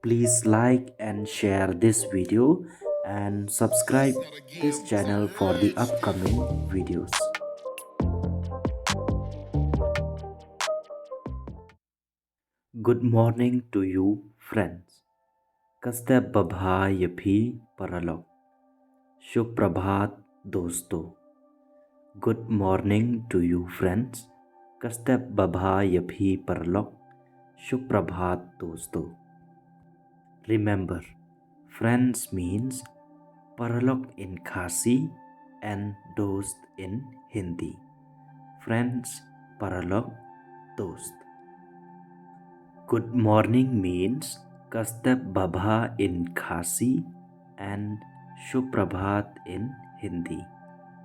Please like and share this video and subscribe this channel for the upcoming videos. Good morning to you, friends. Kaste babha yapi paralog. Shubh prabhat dosto. Good morning to you, friends. Kaste babha yapi paralog. Shubh prabhat dosto. Remember, friends means paralog in Khasi and dost in Hindi. Friends, paralog, dost. Good morning means Kastab Babha in Khasi and Shuprabhat in Hindi.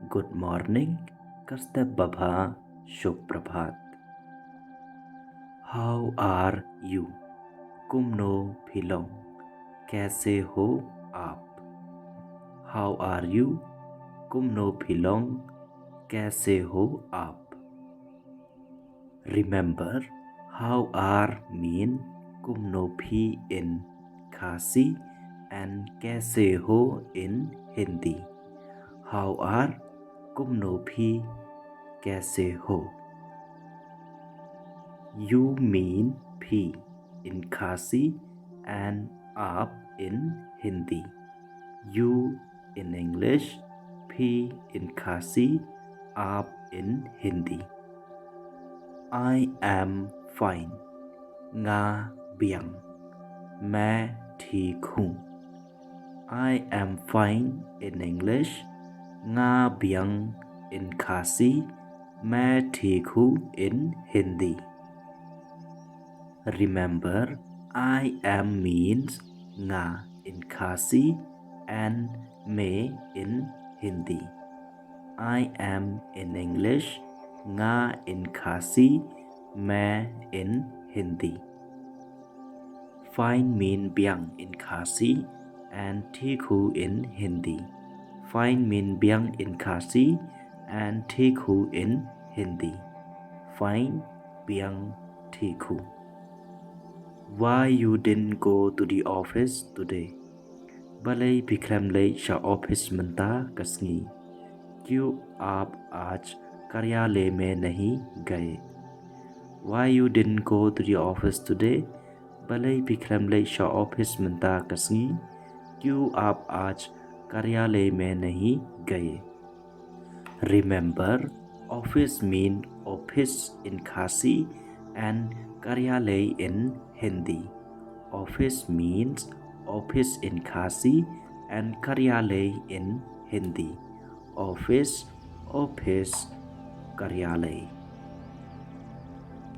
Good morning, Kastab Babha, Shuprabhat. How are you? Kumno philong. कैसे हो आप? How are you? Kumno philong. कैसे हो आप? Remember, how are mean kumno phi in Khasi and kaise ho in Hindi. How are kumno phi kaise ho. You mean phi in Khasi and aap in Hindi. You in English, phi in Khasi, aap in Hindi. I am fine. Nga biang. मैं ठीक हूँ. I am fine in English. Nga biang in Khasi. मैं ठीक हूँ in Hindi. Remember, I am means nga in Khasi and me in Hindi. I am in English. Nga in Khasi, मैं in Hindi. Fine mean biang in Khasi and ठीक हूँ in Hindi. Fine mean biang in Khasi and ठीक हूँ in Hindi. Fine, biang, ठीक हूँ. Why you didn't go to the office today? Balay bikramlay sa office manta kasngi. क्यों आप आज कार्यालय में नहीं गए? Why you didn't go to the office today? Balay bikramlay sa office manta kasngi. क्यों आप आज कार्यालय में नहीं गए? Remember, office mean office in Khasi and karyalay in Hindi. Office means office in Khasi and karyalay in Hindi. Office, office, karyalay.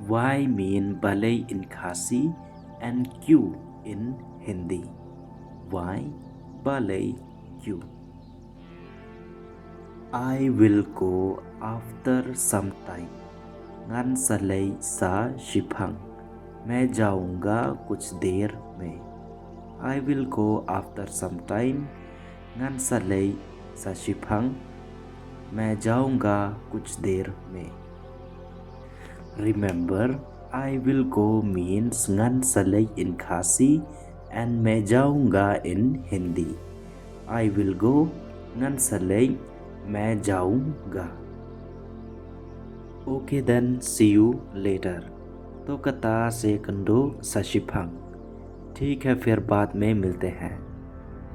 Why mean balay in Khasi and Q in Hindi. Why, balay, Q. I will go after some time. Ngan salay sa shiphang. मैं जाऊंगा कुछ देर में. I will go after some time. Ngan salay sa shiphang. मैं जाऊंगा कुछ देर में. Remember, I will go means ngan salay in Khasi and मैं जाऊंगा in Hindi. I will go, ngan salay, मैं जाऊंगा. Okay then, see you later. तो कता से कंडो सशिफंग. ठीक है, फिर बाद में मिलते हैं.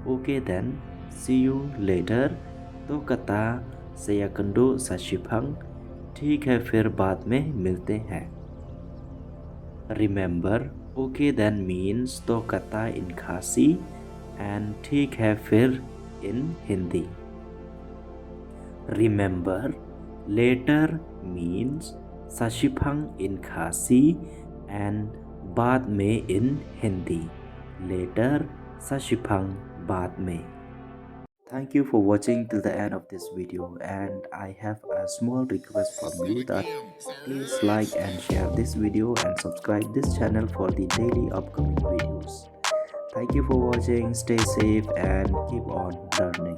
Okay then, see you later. तो कता से कंडो सशिफंग. ठीक है, फिर बाद में मिलते हैं. Remember, okay then means तो कता in Khasi and ठीक है फिर in Hindi. Remember, later means sashifang in Khasi and बाद में in Hindi. Later, sashifang बाद में. Thank you for watching till the end of this video, and I have a small request from you that please like and share this video and subscribe this channel for the daily upcoming videos. Thank you for watching. Stay safe and keep on learning.